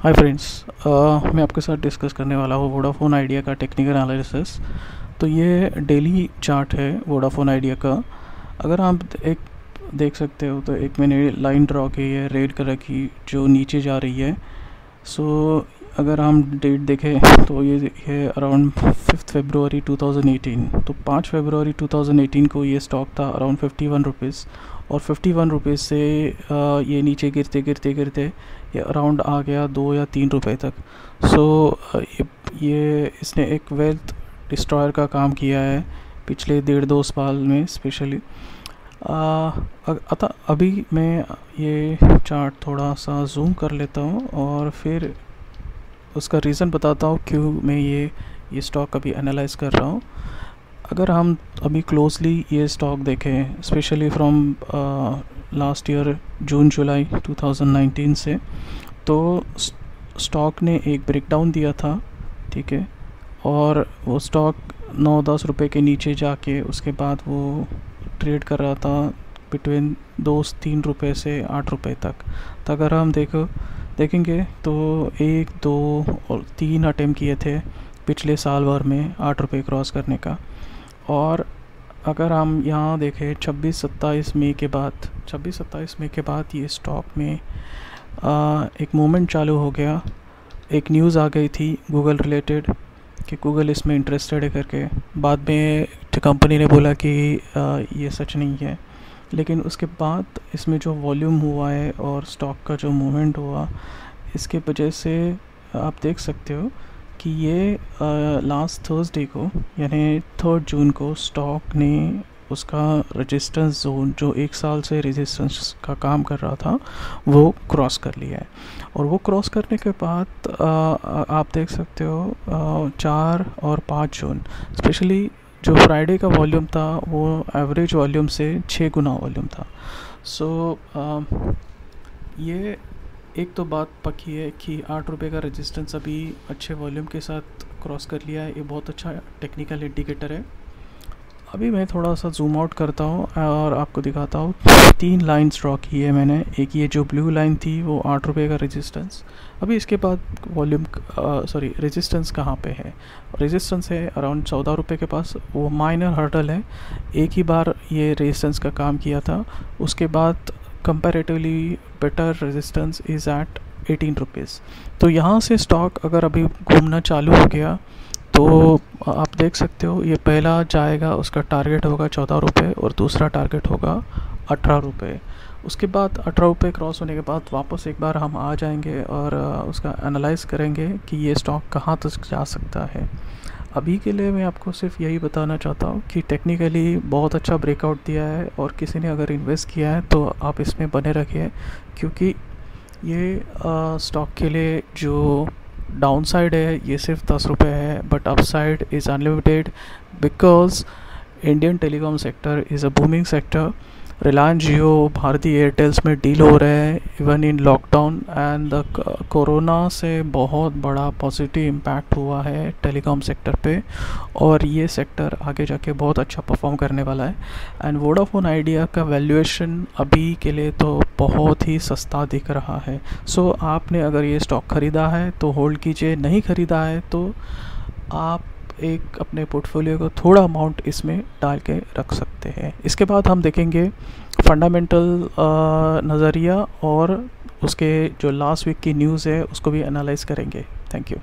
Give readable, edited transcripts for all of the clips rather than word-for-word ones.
Hi friends. मैं आपके साथ डिस्कस करने वाला हूँ वोडाफोन आइडिया का टेक्निकल एनालिसिस। तो ये डेली चार्ट है वोडाफोन आइडिया का। अगर आप एक देख सकते हो तो एक मैंने लाइन ड्रॉ की है रेड कलर की जो नीचे जा रही है। सो अगर हम डेट देखें तो ये अराउंड 5 फरवरी 2018। तो 5 फरवरी 2018 को ये स्टॉक था अराउंड 51 रुपीज़, और 51 रुपीज़ से ये नीचे गिरते गिरते गिरते ये अराउंड आ गया 2 या 3 रुपए तक। सो ये इसने एक वेल्थ डिस्ट्रॉयर का काम किया है पिछले 1.5-2 साल में स्पेशली। अतः अभी मैं ये चार्ट थोड़ा सा जूम कर लेता हूँ और फिर उसका रीज़न बताता हूँ क्यों मैं ये स्टॉक अभी एनालाइज कर रहा हूँ। अगर हम अभी क्लोजली ये स्टॉक देखें स्पेशली फ्रॉम लास्ट ईयर जून जुलाई 2019 से, तो स्टॉक ने एक ब्रेकडाउन दिया था, ठीक है, और वो स्टॉक 9-10 रुपए के नीचे जाके उसके बाद वो ट्रेड कर रहा था बिटवीन 2-3 रुपए से 8 रुपए तक। तो अगर हम देखेंगे तो 1, 2 और 3 अटेम्प्ट किए थे पिछले साल भर में 8 रुपए क्रॉस करने का। और अगर हम यहाँ देखें 26-27 मई के बाद ये स्टॉक में एक मूवमेंट चालू हो गया। एक न्यूज़ आ गई थी गूगल रिलेटेड कि गूगल इसमें इंटरेस्टेड है करके। बाद में कंपनी ने बोला कि ये सच नहीं है, लेकिन उसके बाद इसमें जो वॉल्यूम हुआ है और स्टॉक का जो मूवमेंट हुआ, इसके वजह से आप देख सकते हो कि ये लास्ट थर्सडे को यानी 3 जून को स्टॉक ने उसका रेजिस्टेंस जोन जो 1 साल से रेजिस्टेंस का काम कर रहा था वो क्रॉस कर लिया है। और वो क्रॉस करने के बाद आप देख सकते हो 4 और 5 जून स्पेशली जो फ्राइडे का वॉल्यूम था वो एवरेज वॉल्यूम से 6 गुना वॉल्यूम था। सो ये एक तो बात पक्की है कि 8 रुपये का रेजिस्टेंस अभी अच्छे वॉल्यूम के साथ क्रॉस कर लिया है। ये बहुत अच्छा टेक्निकल इंडिकेटर है। अभी मैं थोड़ा सा जूम आउट करता हूँ और आपको दिखाता हूँ। 3 लाइन्स ड्रॉ की है मैंने। एक ये जो ब्लू लाइन थी वो 8 रुपये का रेजिस्टेंस। अभी इसके बाद वॉल्यूम रेजिस्टेंस कहाँ पे है? रेजिस्टेंस है अराउंड 14 रुपये के पास। वो माइनर हर्डल है, एक ही बार ये रेजिस्टेंस का काम किया था। उसके बाद comparatively better resistance is at 18 rupees. तो यहाँ से स्टॉक अगर अभी घूमना चालू हो गया तो आप देख सकते हो ये पहला जाएगा, उसका टारगेट होगा 14 रुपये और दूसरा टारगेट होगा 18 रुपये। उसके बाद 18 रुपये क्रॉस होने के बाद वापस एक बार हम आ जाएंगे और उसका एनालाइज करेंगे कि ये स्टॉक कहाँ तक जा सकता है। अभी के लिए मैं आपको सिर्फ यही बताना चाहता हूँ कि टेक्निकली बहुत अच्छा ब्रेकआउट दिया है और किसी ने अगर इन्वेस्ट किया है तो आप इसमें बने रखिए, क्योंकि ये स्टॉक के लिए जो डाउन साइड है ये सिर्फ 10 रुपये है, but upside is unlimited because Indian telecom sector is a booming sector. Reliance Jio, Bharti Airtels में डील हो रहे हैं even in lockdown, and corona से बहुत बड़ा पॉजिटिव इम्पैक्ट हुआ है टेलीकॉम सेक्टर पे, और ये सेक्टर आगे जाके बहुत अच्छा परफॉर्म करने वाला है। एंड वोडाफोन आइडिया का वैल्यूएशन अभी के लिए तो बहुत ही सस्ता दिख रहा है। सो आपने अगर ये स्टॉक ख़रीदा है तो होल्ड कीजिए, नहीं ख़रीदा है तो आप एक अपने पोर्टफोलियो को थोड़ा अमाउंट इसमें डाल के रख सकते हैं। इसके बाद हम देखेंगे फंडामेंटल नज़रिया और उसके जो लास्ट वीक की न्यूज़ है उसको भी एनालाइज करेंगे। Thank you.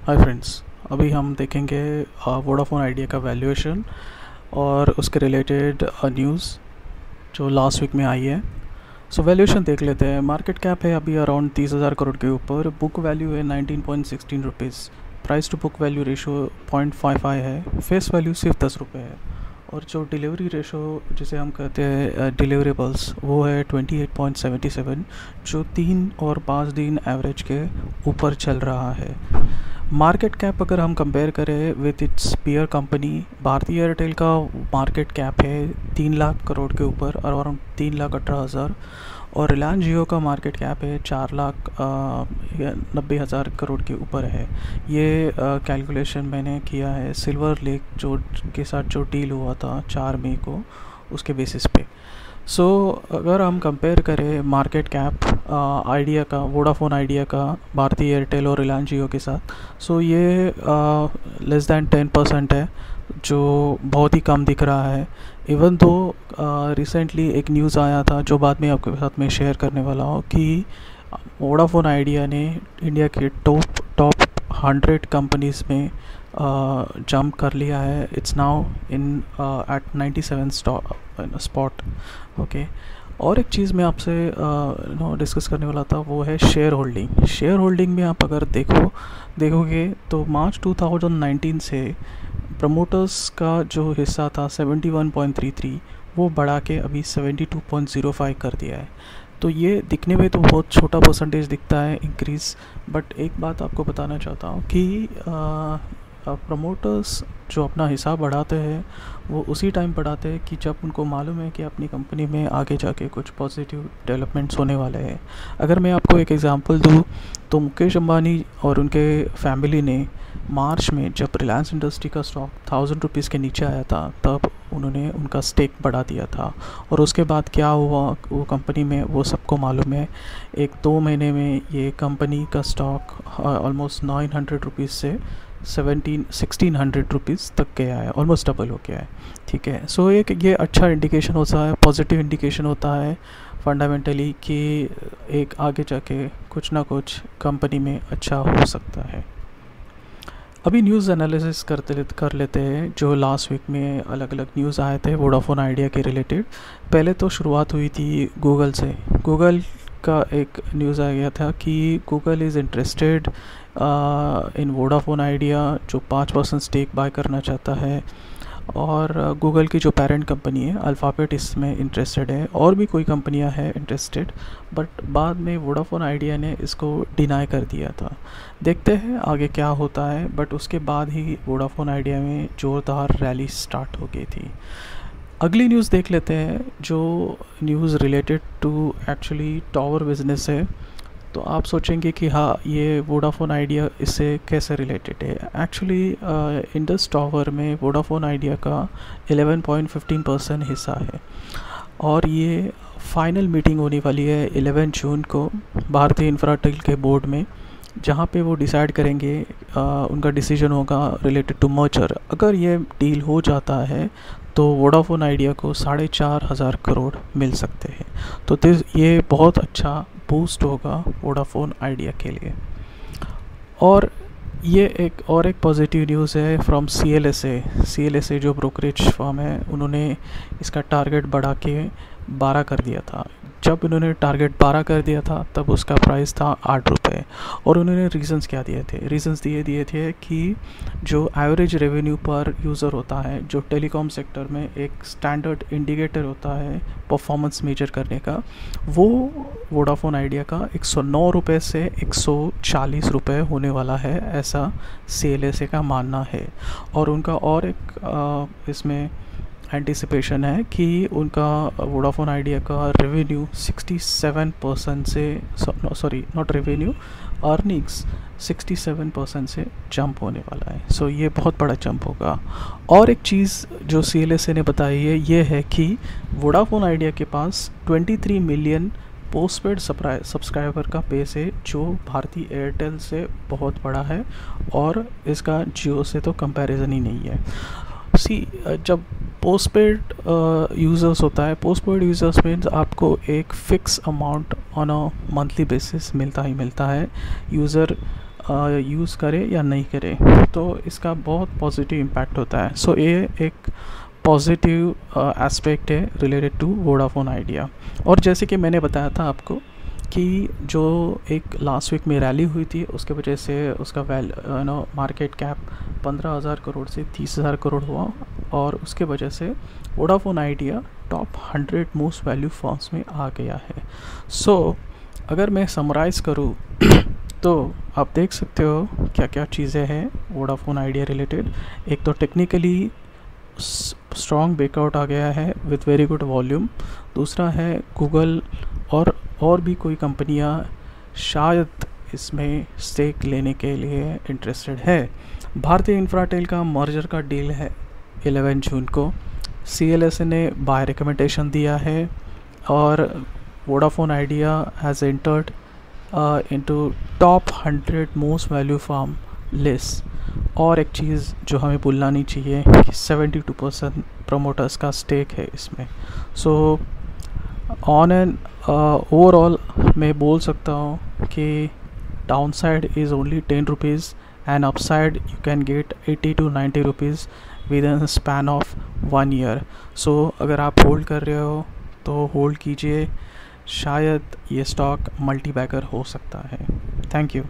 हाय फ्रेंड्स, अभी हम देखेंगे वोडाफोन आइडिया का वैल्यूएशन और उसके रिलेटेड न्यूज़ जो लास्ट वीक में आई है। सो वैल्यूएशन देख लेते हैं। मार्केट कैप है अभी अराउंड 30,000 करोड़ के ऊपर। बुक वैल्यू है 19.16 rupees. Price to book value ratio 0.55 है। फेस वैल्यू सिर्फ 10 रुपये है। और जो डिलीवरी रेशो जिसे हम कहते हैं डिलीवरेबल्स वो है 28.77, जो 3 और 5 दिन एवरेज के ऊपर चल रहा है। मार्केट कैप अगर हम कंपेयर करें with its peer company, Bharti Airtel का मार्केट कैप है 3 लाख करोड़ के ऊपर और अराउंड 3,18,000, और रिलायंस जियो का मार्केट कैप है 4,90,000 करोड़ के ऊपर है। ये कैलकुलेशन मैंने किया है सिल्वर लेक जो के साथ जो डील हुआ था 4 मई को, उसके बेसिस पे। सो अगर हम कंपेयर करें मार्केट कैप आइडिया का, वोडाफोन आइडिया का, भारती एयरटेल और रिलायंस जियो के साथ, सो ये लेस दैन 10% है, जो बहुत ही कम दिख रहा है। इवन तो रिसेंटली एक न्यूज़ आया था जो बाद में आपके साथ में शेयर करने वाला हूँ कि वोडाफोन आइडिया ने इंडिया के टॉप 100 कंपनीज़ में जंप कर लिया है। It's now in at 97 spot. Okay, और एक चीज़ मैं आपसे डिस्कस करने वाला था, वो है शेयर होल्डिंग। शेयर होल्डिंग में आप अगर देखोगे तो मार्च 2019 से प्रमोटर्स का जो हिस्सा था 71.33, वो बढ़ा के अभी 72.05 कर दिया है। तो ये दिखने में तो बहुत छोटा परसेंटेज दिखता है इंक्रीज़, बट एक बात आपको बताना चाहता हूँ कि प्रमोटर्स जो अपना हिसाब बढ़ाते हैं वो उसी टाइम बढ़ाते हैं कि जब उनको मालूम है कि अपनी कंपनी में आगे जाके कुछ पॉजिटिव डेवलपमेंट्स होने वाले हैं। अगर मैं आपको एक एग्जांपल दूँ तो मुकेश अंबानी और उनके फैमिली ने मार्च में जब रिलायंस इंडस्ट्री का स्टॉक 1000 रुपीज़ के नीचे आया था तब उन्होंने उनका स्टेक बढ़ा दिया था, और उसके बाद क्या हुआ वो कंपनी में वो सबको मालूम है। 1-2 महीने में ये कंपनी का स्टॉक ऑलमोस्ट 900 रुपीज़ से 1600 रुपीज़ तक गया है, ऑलमोस्ट डबल हो गया है। ठीक है, सो एक ये अच्छा इंडिकेशन होता है, पॉजिटिव इंडिकेशन होता है फंडामेंटली कि एक आगे जाके कुछ ना कुछ कंपनी में अच्छा हो सकता है। अभी न्यूज़ एनालिसिस कर लेते हैं जो लास्ट वीक में अलग अलग न्यूज़ आए थे वोडाफोन आइडिया के रिलेटेड। पहले तो शुरुआत हुई थी गूगल से। गूगल का एक न्यूज़ आ गया था कि Google is interested in Vodafone idea, जो 5% स्टेक बाय करना चाहता है, और गूगल की जो पेरेंट कंपनी है अल्फ़ाबेट इसमें इंटरेस्टेड है, और भी कोई कंपनियां हैं इंटरेस्टेड, बट बाद में वोडाफोन आइडिया ने इसको डिनाई कर दिया था। देखते हैं आगे क्या होता है, बट उसके बाद ही वोडाफोन आइडिया में ज़ोरदार रैली स्टार्ट हो गई थी। अगली न्यूज़ देख लेते हैं, जो news related to actually tower business है। तो आप सोचेंगे कि हाँ, ये वोडाफोन आइडिया इससे कैसे रिलेटेड है। एक्चुअली इंडस टावर में वोडाफोन आइडिया का 11.15% हिस्सा है, और ये फाइनल मीटिंग होने वाली है 11 जून को भारतीय इंफ्राटेल के बोर्ड में, जहाँ पे वो डिसाइड करेंगे, उनका डिसीजन होगा रिलेटेड टू मर्जर। अगर ये डील हो जाता है तो वोडाफोन आइडिया को 4,500 करोड़ मिल सकते हैं। तो ये बहुत अच्छा बूस्ट होगा वोडाफोन आइडिया के लिए। और ये एक पॉजिटिव न्यूज़ है फ्रॉम CLSA जो ब्रोकरेज फर्म है, उन्होंने इसका टारगेट बढ़ा के 12 कर दिया था। जब उन्होंने टारगेट 12 कर दिया था तब उसका प्राइस था 8 रुपये, और उन्होंने रीजंस क्या दिए थे? रीजंस दिए थे कि जो एवरेज रेवेन्यू पर यूज़र होता है, जो टेलीकॉम सेक्टर में एक स्टैंडर्ड इंडिकेटर होता है परफॉर्मेंस मेजर करने का, वो वोडाफोन आइडिया का 109 रुपये से 140 रुपये होने वाला है, ऐसा CLSA का मानना है। और उनका और एक इसमें एंटिसिपेशन है कि उनका वोडाफोन आइडिया का रेवेन्यू 67% से नॉट रेवेन्यू, अर्निंग्स 67% से जंप होने वाला है। सो ये बहुत बड़ा जंप होगा। और एक चीज़ जो CLSA ने बताई है ये है कि वोडाफोन आइडिया के पास 23 मिलियन पोस्टपेड सब्सक्राइबर का बेस है, जो भारती एयरटेल से बहुत बड़ा है, और इसका जियो से तो कंपैरिजन ही नहीं है। जब पोस्टपेड यूज़र्स होता है, पोस्टपेड यूज़र्स मीन्स आपको एक fix amount on a monthly basis मिलता है, यूज़र यूज़ करे या नहीं करे, तो इसका बहुत पॉजिटिव इम्पैक्ट होता है। सो ये एक पॉजिटिव एस्पेक्ट है रिलेटेड टू वोडाफोन आइडिया। और जैसे कि मैंने बताया था आपको कि जो एक लास्ट वीक में रैली हुई थी, उसके वजह से उसका मार्केट कैप 15,000 करोड़ से 30,000 करोड़ हुआ, और उसके वजह से Vodafone idea top 100 most value firms में आ गया है। सो अगर मैं समराइज़ करूँ तो आप देख सकते हो क्या क्या चीज़ें हैं वोडाफोन आइडिया रिलेटेड। एक तो टेक्निकली स्ट्रॉन्ग ब्रेकआउट आ गया है विथ वेरी गुड वॉल्यूम। दूसरा है गूगल और भी कोई कंपनियां शायद इसमें स्टेक लेने के लिए इंटरेस्टेड है। भारतीय इंफ्राटेल का मर्जर का डील है 11 जून को। CLSA ने बाय रिकमेंडेशन दिया है, और Vodafone Idea has entered into top 100 most value firm list. और एक चीज़ जो हमें भूलना नहीं चाहिए कि 72% प्रमोटर्स का स्टेक है इसमें। सो ऑन एन ओवरऑल मैं बोल सकता हूँ कि downside is only 10 rupees and upside you can get 80 to 90 rupees with in span of 1 year. So अगर आप होल्ड कर रहे हो तो होल्ड कीजिए, शायद ये स्टॉक मल्टी बैगर हो सकता है। Thank you.